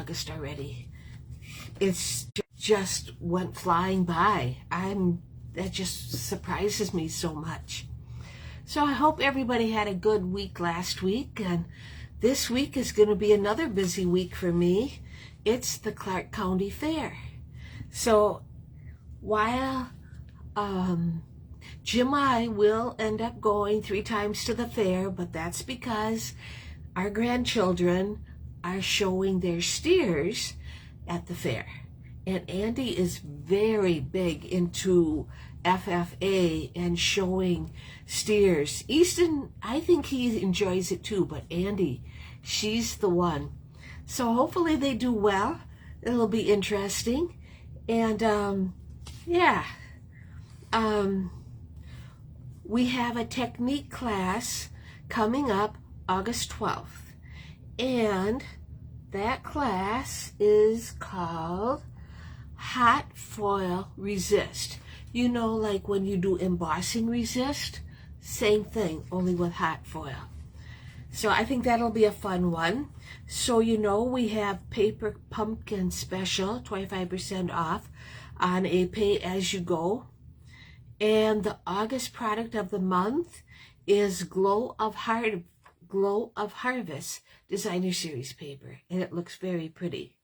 August already. It's just went flying by. That just surprises me so much. So I hope everybody had a good week last week, and this week is going to be another busy week for me. It's the Clark County Fair. So while Jim and I will end up going 3 times to the fair, but that's because our grandchildren are showing their steers at the fair. And Andy is very big into FFA and showing steers. Easton, I think he enjoys it too, but Andy, she's the one. So hopefully they do well. It'll be interesting. And yeah, we have a technique class coming up August 12th. And that class is called Hot Foil Resist. You know, like when you do embossing resist, same thing, only with hot foil. So I think that'll be a fun one. So you know, we have Paper Pumpkin Special, 25% off on a pay-as-you-go. And the August product of the month is Glow of Harvest Designer Series paper, and it looks very pretty.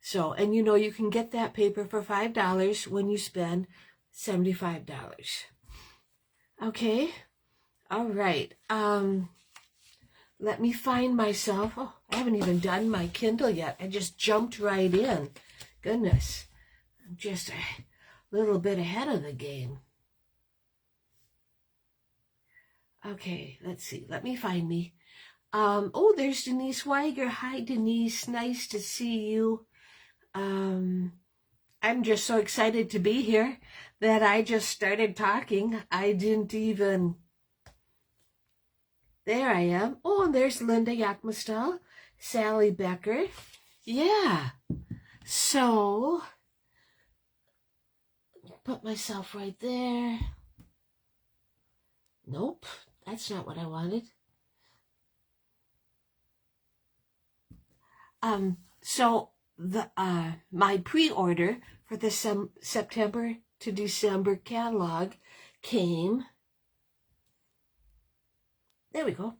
So, and you know, you can get that paper for $5 when you spend $75. Okay, all right. Let me find myself. Oh, I haven't even done my Kindle yet. I just jumped right in. Goodness, I'm just a little bit ahead of the game. Okay, let's see. Let me find me. Oh, there's Denise Weiger. Hi, Denise. Nice to see you. I'm just so excited to be here that I just started talking. I didn't even... There I am. Oh, and there's Linda Yakmastal, Sally Becker. Yeah. So, put myself right there. Nope, that's not what I wanted. So the my pre-order for the September to December catalog came. There we go.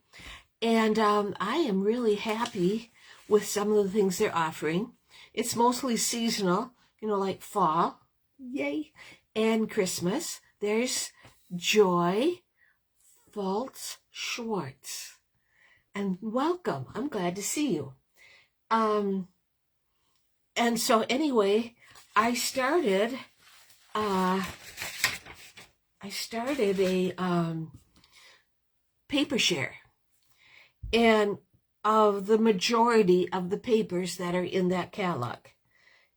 And I am really happy with some of the things they're offering. It's mostly seasonal, you know, like fall, yay, and Christmas. There's Joy Fultz Schwartz. And welcome. I'm glad to see you. And so anyway, I started a paper share, and of the majority of the papers that are in that catalog.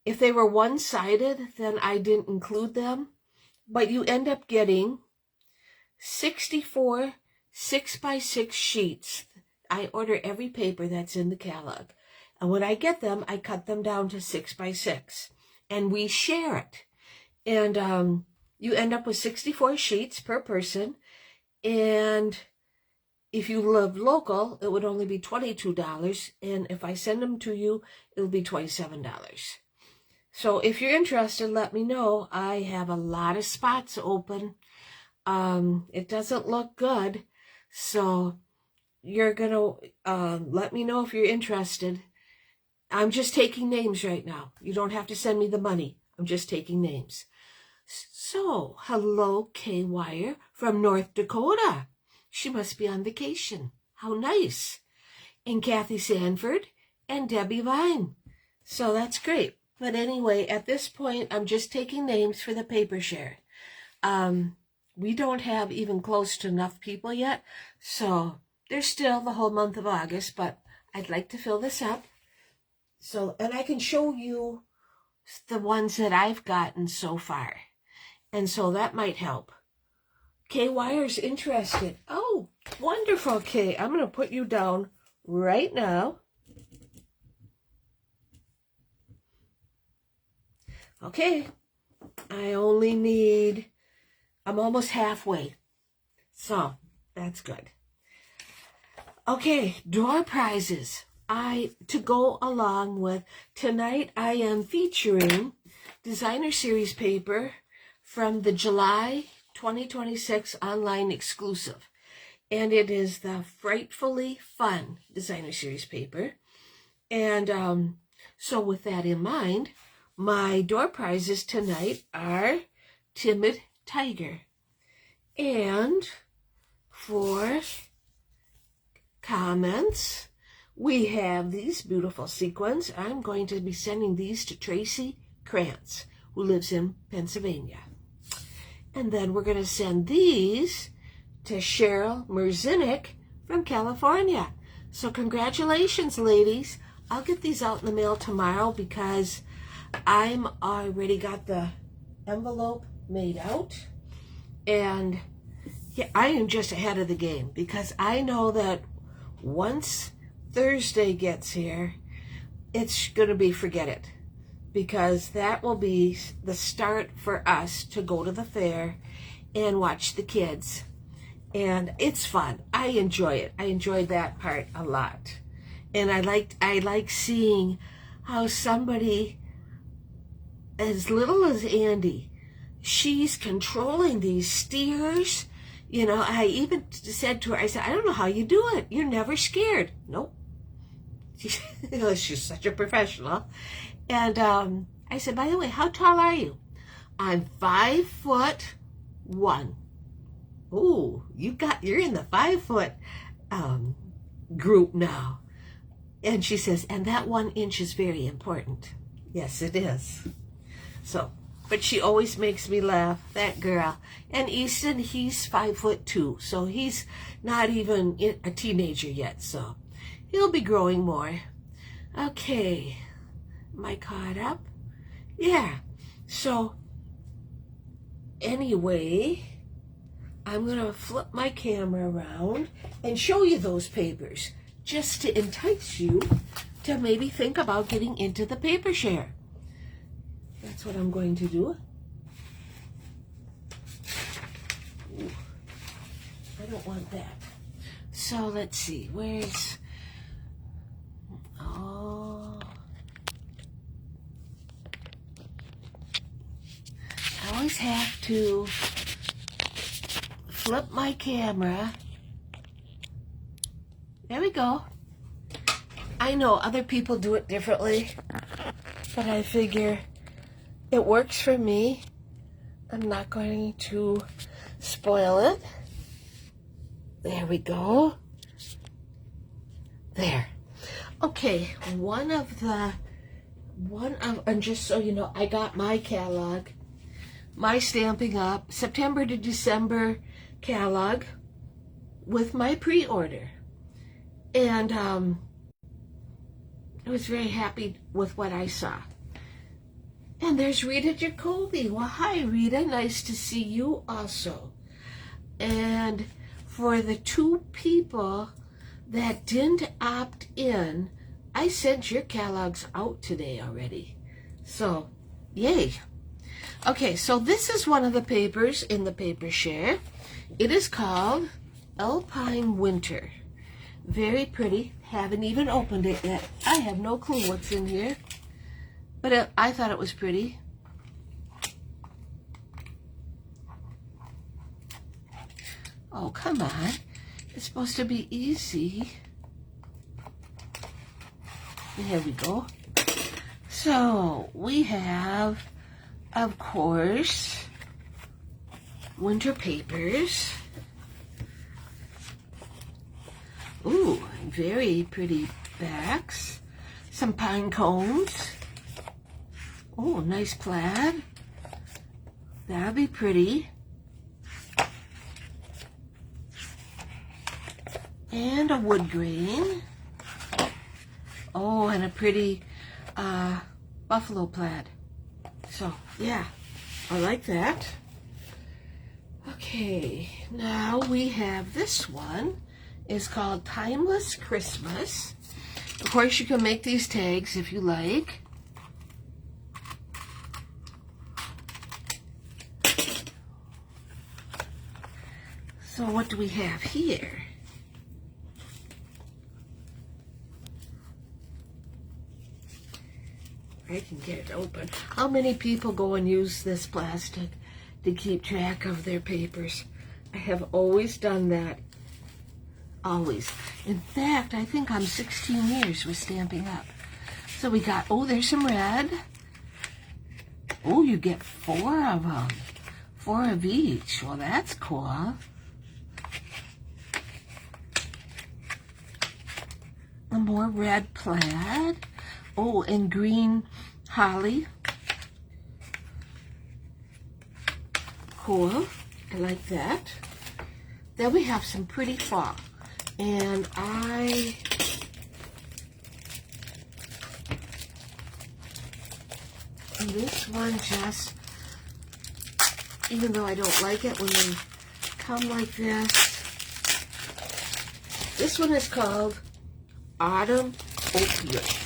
If they were one-sided, then I didn't include them, but you end up getting 64 6x6 sheets. I order every paper that's in the catalog. And when I get them, I cut them down to 6x6. And we share it. And you end up with 64 sheets per person. And if you live local, it would only be $22. And if I send them to you, it'll be $27. So if you're interested, let me know. I have a lot of spots open. It doesn't look good. So you're going to let me know if you're interested. I'm just taking names right now. You don't have to send me the money. I'm just taking names. So, hello, Kay Wire from North Dakota. She must be on vacation. How nice. And Kathy Sanford and Debbie Vine. So that's great. But anyway, at this point, I'm just taking names for the paper share. We don't have even close to enough people yet. So there's still the whole month of August, but I'd like to fill this up. So, and I can show you the ones that I've gotten so far. And so that might help. Kay Wire's interested. Oh, wonderful, Kay. I'm going to put you down right now. Okay. I only need, I'm almost halfway. So, that's good. Okay, door prizes. to go along with, tonight I am featuring designer series paper from the July 2026 online exclusive. And it is the Frightfully Fun designer series paper. And so with that in mind, my door prizes tonight are Timid Tiger. And for comments, we have these beautiful sequins. I'm going to be sending these to Tracy Krantz, who lives in Pennsylvania. And then we're going to send these to Cheryl Merzinik from California. So congratulations, ladies. I'll get these out in the mail tomorrow because I'm already got the envelope made out. And yeah, I am just ahead of the game because I know that once Thursday gets here, it's going to be forget it. Because that will be the start for us to go to the fair and watch the kids. And it's fun. I enjoy it. I enjoyed that part a lot. And I like seeing how somebody as little as Andy, she's controlling these steers. You know, I even said to her, I said, I don't know how you do it. You're never scared. Nope. She's such a professional. And I said, by the way, how tall are you? I'm 5'1". Ooh, you're in the 5 foot group now. And she says, and that 1 inch is very important. Yes, it is. So, but she always makes me laugh, that girl. And Easton, he's 5'2", so he's not even a teenager yet, so he'll be growing more. Okay. Am I caught up? Yeah. So, anyway, I'm going to flip my camera around and show you those papers just to entice you to maybe think about getting into the paper share. That's what I'm going to do. Ooh, I don't want that. So, let's see. Where's... Oh... I always have to flip my camera. There we go. I know other people do it differently, but I figure it works for me. I'm not going to spoil it. There we go. There. Okay, and just so you know, I got my catalog, my Stamping Up September to December catalog with my pre-order. And I was very happy with what I saw. And there's Rita Jacoby. Well, hi, Rita. Nice to see you also. And for the 2 people that didn't opt in, I sent your catalogs out today already. So, yay. Okay, so this is one of the papers in the paper share. It is called Alpine Winter. Very pretty. Haven't even opened it yet. I have no clue what's in here. But I thought it was pretty. Oh, come on. It's supposed to be easy. Here we go. So, we have, of course, winter papers. Ooh, very pretty backs. Some pine cones. Oh, nice plaid. That'll be pretty. And a wood grain. Oh, and a pretty buffalo plaid. So, yeah, I like that. Okay, now we have this one. It's called Timeless Christmas. Of course, you can make these tags if you like. So what do we have here? I can get it open. How many people go and use this plastic to keep track of their papers? I have always done that. Always. In fact, I think I'm 16 years with Stampin' Up. So we got, oh, there's some red. Oh, you get 4 of them. 4 of each. Well, that's cool. A more red plaid. Oh, and green holly. Cool. I like that. Then we have some pretty fall. And this one just, even though I don't like it when they come like this one is called Autumn Opiates.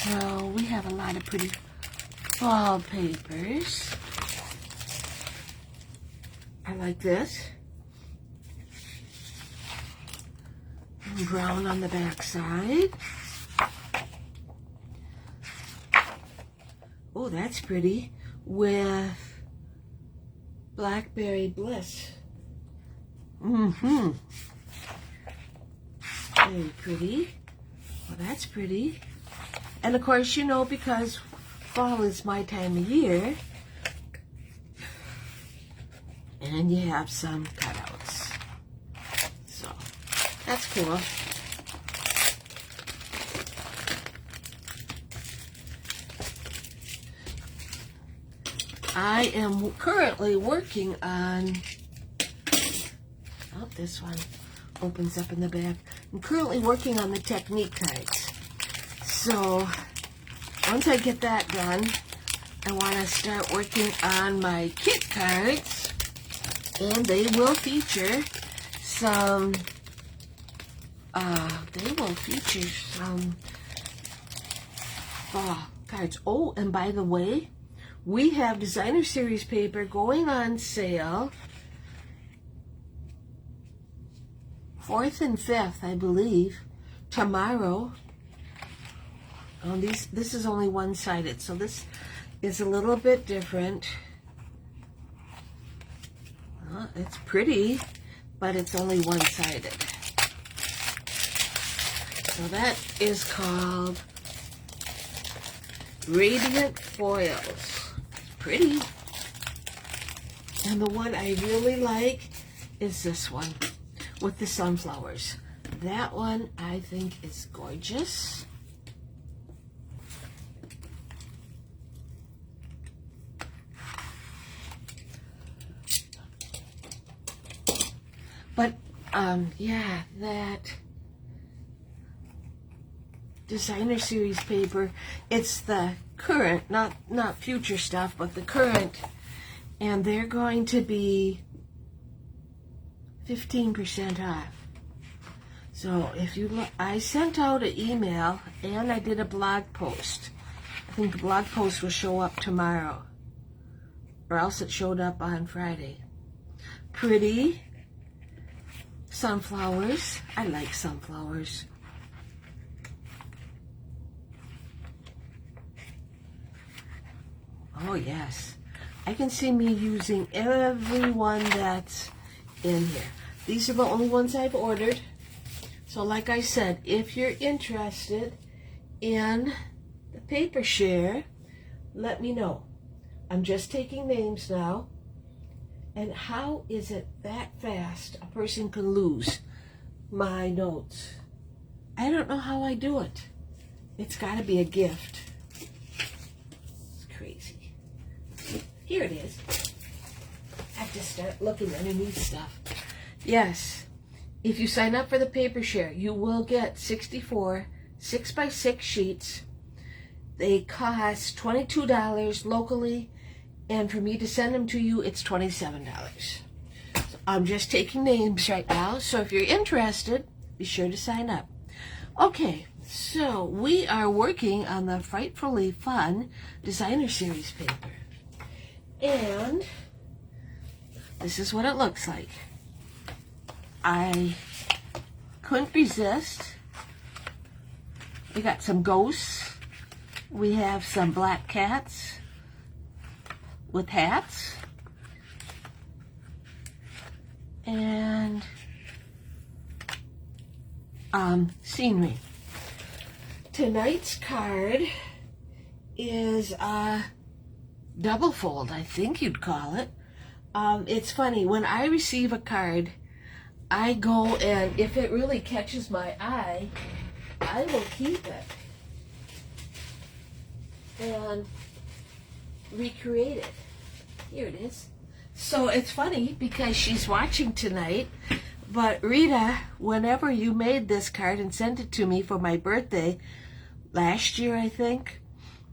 So we have a lot of pretty fall papers. I like this. And brown on the back side. Oh, that's pretty. With Blackberry Bliss. Very pretty. Well, that's pretty. And of course, you know, because fall is my time of year, and you have some cutouts. So, that's cool. I am currently working on, oh, this one opens up in the back. I'm currently working on the technique cards. So, once I get that done, I want to start working on my kit cards, and they will feature some, cards. Oh, and by the way, we have designer series paper going on sale 4th and 5th, I believe, tomorrow. Oh, this is only one-sided, so this is a little bit different. It's pretty, but it's only one-sided. So that is called Radiant Foils. Pretty. And the one I really like is this one with the sunflowers. That one I think is gorgeous. But yeah, that designer series paper, it's the current, not future stuff, but the current, and they're going to be 15% off. So if you look, I sent out an email and I did a blog post. I think the blog post will show up tomorrow, or else it showed up on Friday. Pretty sunflowers. I like sunflowers. Oh yes, I can see me using every one that's in here. These are the only ones I've ordered. So like I said, if you're interested in the paper share, let me know. I'm just taking names now. And how is it that fast a person can lose my notes? I don't know how I do it. It's got to be a gift. It's crazy. Here it is. I have to start looking underneath stuff. Yes, if you sign up for the paper share, you will get 64 6x6 sheets. They cost $22 locally, and for me to send them to you, it's $27. So I'm just taking names right now, so if you're interested, be sure to sign up. Okay, so we are working on the Frightfully Fun Designer Series paper. And this is what it looks like. I couldn't resist We got some ghosts. We have some black cats with hats. And scenery. Tonight's card is a double fold, I think you'd call it. It's funny, when I receive a card, I go and if it really catches my eye, I will keep it and recreate it. Here it is. So it's funny because she's watching tonight, but Rita, whenever you made this card and sent it to me for my birthday last year, I think,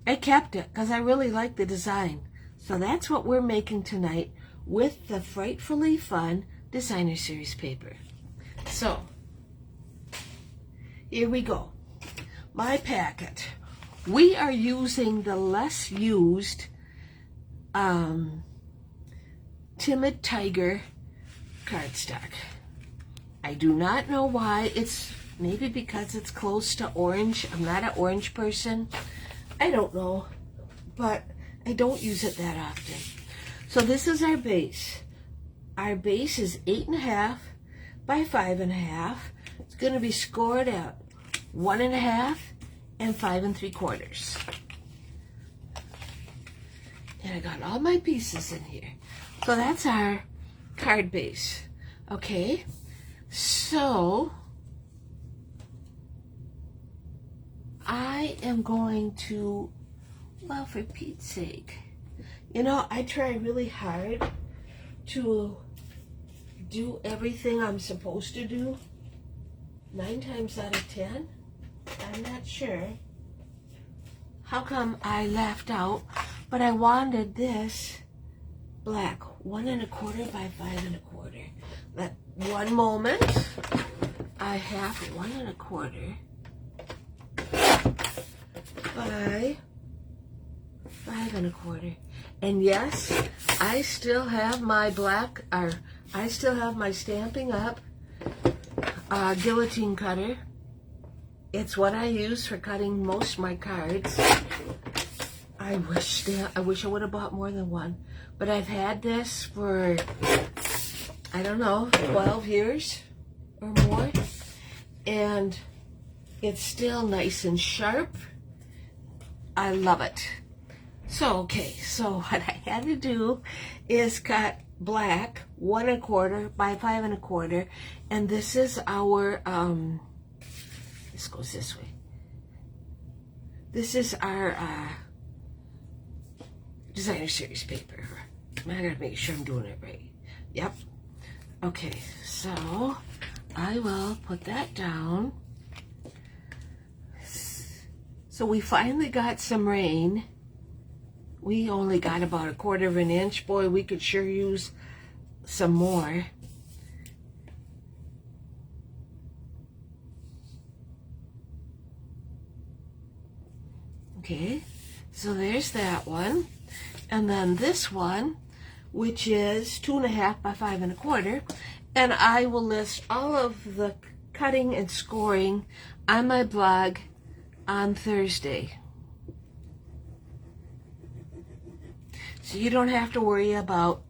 I kept it because I really like the design. So that's what we're making tonight with the Frightfully Fun Designer Series paper. So, here we go. My packet. We are using the less used Timid Tiger cardstock. I do not know why. It's maybe because it's close to orange. I'm not an orange person. I don't know, but I don't use it that often. So this is our base. Our base is 8.5 by 5.5. It's going to be scored at 1.5 and 5 3/4. And I got all my pieces in here. So that's our card base. Okay, so I am going to, well, for Pete's sake, you know, I try really hard to do everything I'm supposed to do. 9 times out of 10, I'm not sure how come I left out, but I wanted this black 1 1/4 by 5 1/4. Let one moment. I have 1 1/4 by 5 1/4. And yes, I still have my black, or I still have my Stampin' Up guillotine cutter. It's what I use for cutting most of my cards. I wish I would have bought more than one, but I've had this for, I don't know, 12 years or more, and it's still nice and sharp. I love it. So, okay, so what I had to do is cut black 1 1/4 by 5 1/4, and this is our, this goes this way. This is our Designer Series paper. I gotta make sure I'm doing it right. Yep. Okay, so I will put that down. So we finally got some rain. We only got about 1/4 of an inch. Boy, we could sure use some more. Okay, so there's that one. And then this one, which is 2.5 by 5 1/4. And I will list all of the cutting and scoring on my blog on Thursday. So you don't have to worry about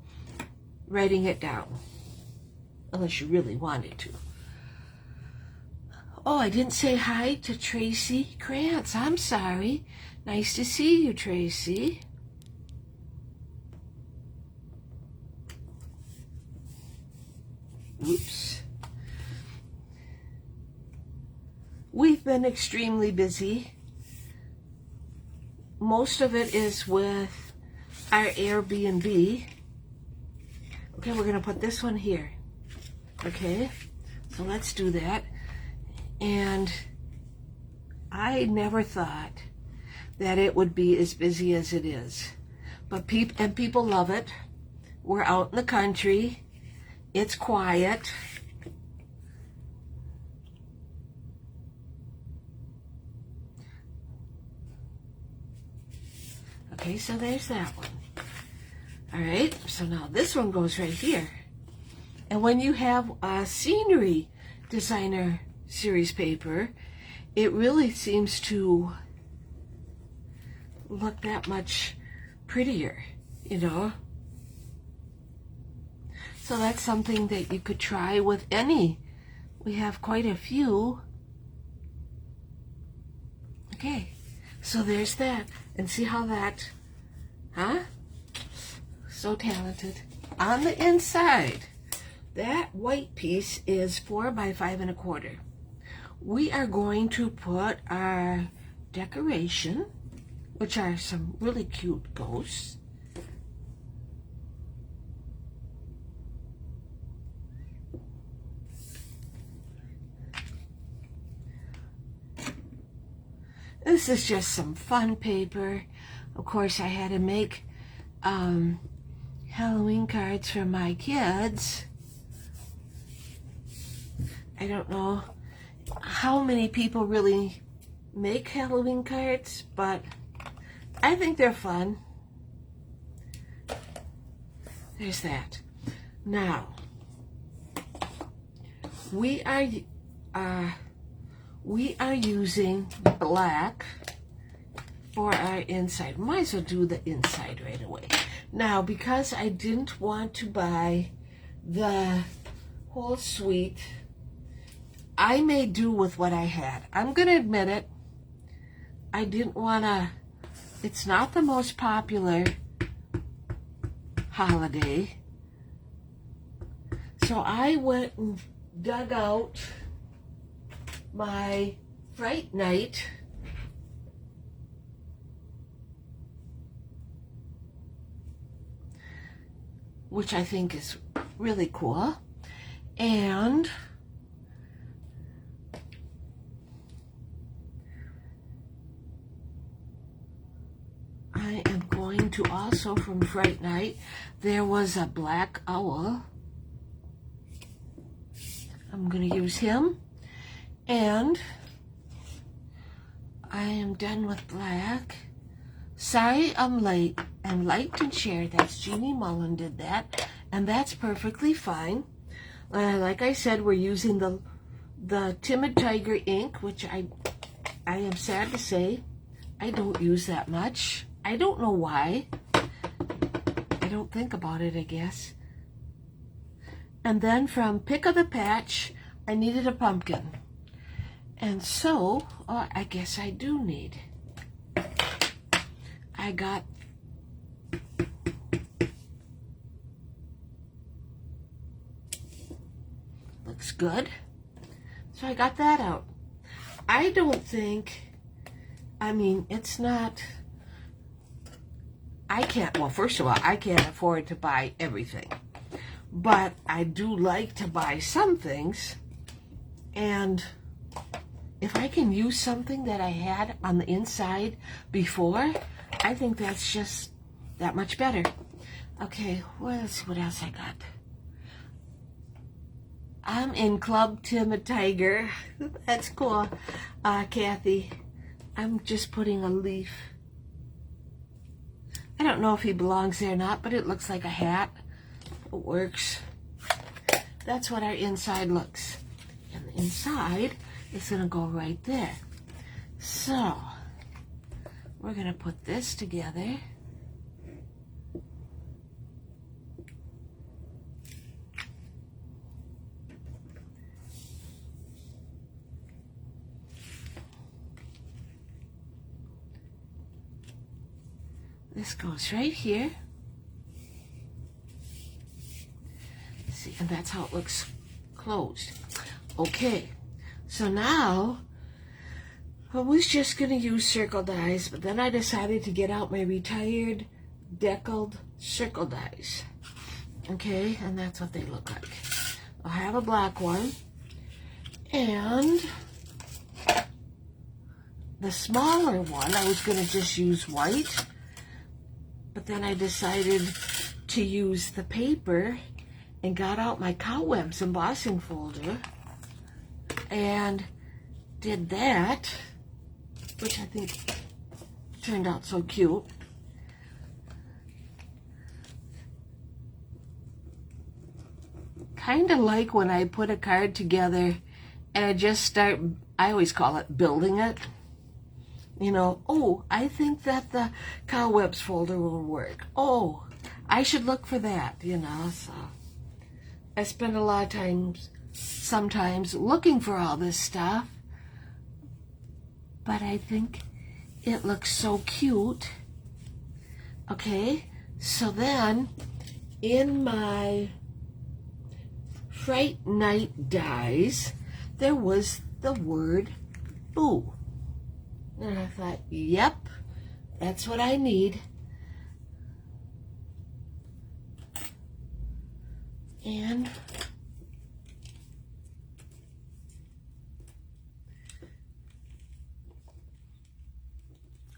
writing it down, unless you really wanted to. Oh, I didn't say hi to Tracy Krantz. I'm sorry. Nice to see you, Tracy. Oops. We've been extremely busy. Most of it is with our Airbnb. Okay, we're going to put this one here. Okay, so let's do that. And I never thought that it would be as busy as it is. But people love it. We're out in the country. It's quiet. Okay, so there's that one. All right, so now this one goes right here. And when you have a scenery designer series paper, it really seems to look that much prettier, you know. So that's something that you could try with any. We have quite a few. Okay, so there's that. And see how that, huh? So talented. On the inside, that white piece is 4 by 5 1/4. We are going to put our decoration, which are some really cute ghosts. This is just some fun paper. Of course, I had to make Halloween cards for my kids. I don't know how many people really make Halloween cards, but I think they're fun. There's that. Now, we are using black for our inside. Might as well do the inside right away. Now, because I didn't want to buy the whole suite, I may do with what I had. I'm going to admit it. I didn't want to, it's not the most popular holiday. So I went and dug out my Fright Night which I think is really cool, and I am going to also, from Fright Night, there was a black owl. I'm going to use him. And I am done with black. Sorry I'm late. And liked and shared. That's Jeannie Mullen did that. And that's perfectly fine. Like I said, we're using the Timid Tiger ink, which I am sad to say I don't use that much. I don't know why. I don't think about it, I guess. And then from Pick of the Patch, I needed a pumpkin. And so, I guess I do need. I got looks good. So I got that out. I don't think, I mean, it's not, I can't, well, first of all, I can't afford to buy everything. But I do like to buy some things. And if I can use something that I had on the inside before, I think that's just that much better. Okay, let's see what else I got. I'm in Club Timid Tiger. That's cool. Kathy, I'm just putting a leaf. I don't know if he belongs there or not, but it looks like a hat. It works. That's what our inside looks. And the inside is going to go right there. So, we're going to put this together. This goes right here. See, and that's how it looks closed. Okay, so now I was just going to use circle dies, but then I decided to get out my retired deckled circle dies. Okay, and that's what they look like. I'll have a black one, and the smaller one I was going to just use white, but then I decided to use the paper and got out my cobwebs embossing folder and did that, which I think turned out so cute. Kind of like when I put a card together and I just start, I always call it building it. You know, oh, I think that the cobwebs folder will work. Oh, I should look for that, you know. So I spend a lot of times, sometimes looking for all this stuff, but I think it looks so cute. Okay, so then in my Fright Night dies, there was the word boo. And I thought, yep, that's what I need. And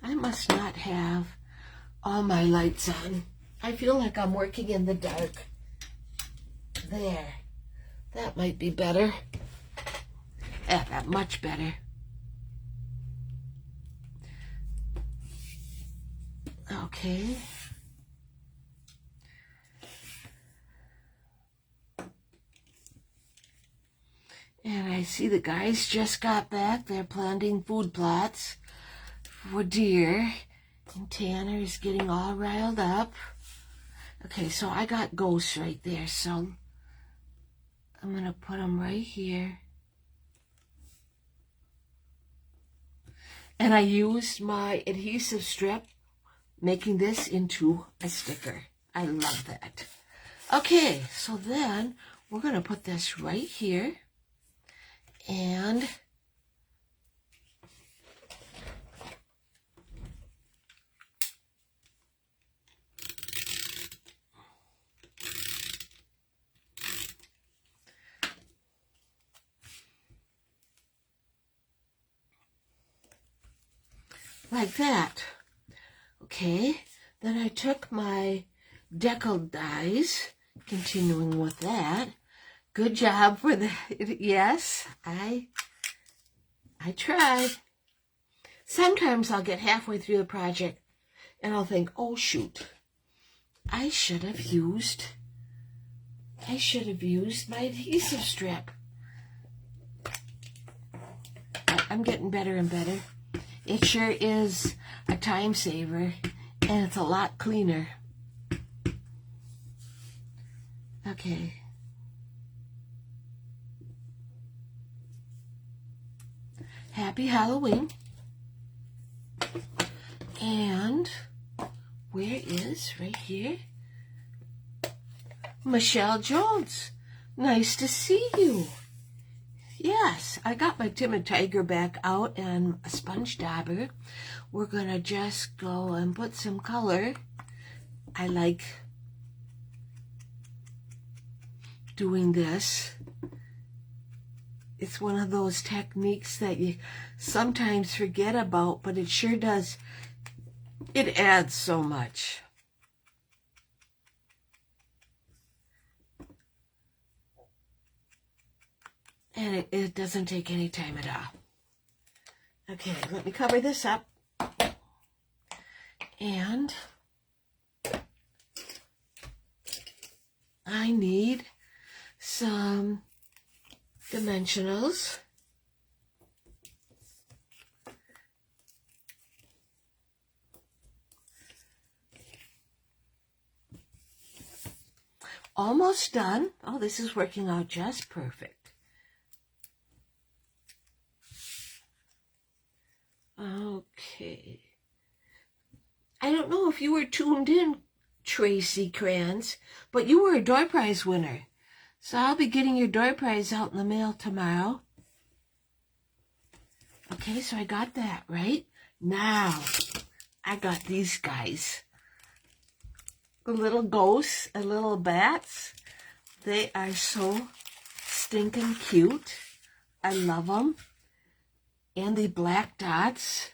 I must not have all my lights on. I feel like I'm working in the dark. There. That might be better. Yeah, that much better. Okay. And I see the guys just got back. They're planting food plots for deer. And Tanner is getting all riled up. Okay, so I got ghosts right there. So I'm going to put them right here. And I used my adhesive strip, making this into a sticker. I love that. Okay, so then we're going to put this right here. And like that. Okay, then I took my decal dies, continuing with that. Good job for that. Yes, I tried. Sometimes I'll get halfway through the project and I'll think, oh shoot, I should have used my adhesive strip. But I'm getting better and better. It sure is a time saver, and it's a lot cleaner. Okay. Happy Halloween. And where is, right here, Michelle Jones. Nice to see you. Yes, I got my Timid Tiger back out and a sponge dauber. We're going to just go and put some color. I like doing this. It's one of those techniques that you sometimes forget about, but it sure does. It adds so much. And it doesn't take any time at all. Okay, let me cover this up. And I need some dimensionals. Almost done. Oh, this is working out just perfect. Okay. I don't know if you were tuned in, Tracy Kranz, but you were a door prize winner. So I'll be getting your door prize out in the mail tomorrow. Okay, so I got that, right? Now, I got these guys. The little ghosts and little bats. They are so stinking cute. I love them. And the black dots.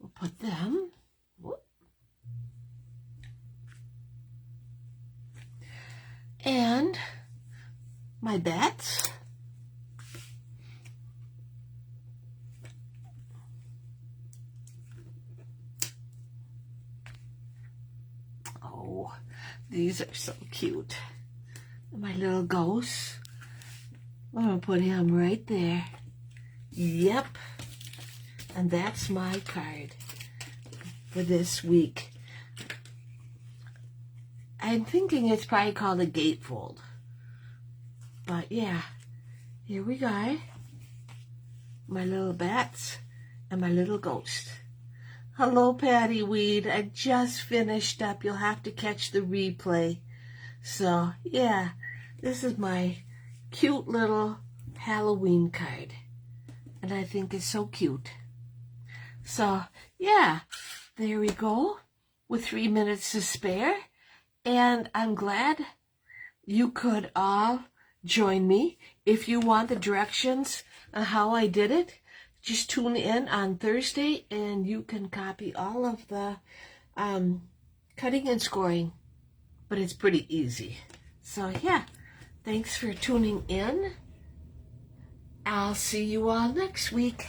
We'll put them. Whoop. And my bats. Oh, these are so cute. My little ghost. I'm going to put him right there. Yep. And that's my card for this week. I'm thinking it's probably called a gatefold. But yeah, here we go. My little bats and my little ghost. Hello, Patty Weed. I just finished up. You'll have to catch the replay. So, yeah, this is my cute little Halloween card. And I think it's so cute. So, yeah, there we go with 3 minutes to spare. And I'm glad you could all join me. If you want the directions on how I did it, just tune in on Thursday and you can copy all of the cutting and scoring. But it's pretty easy. So yeah, thanks for tuning in. I'll see you all next week.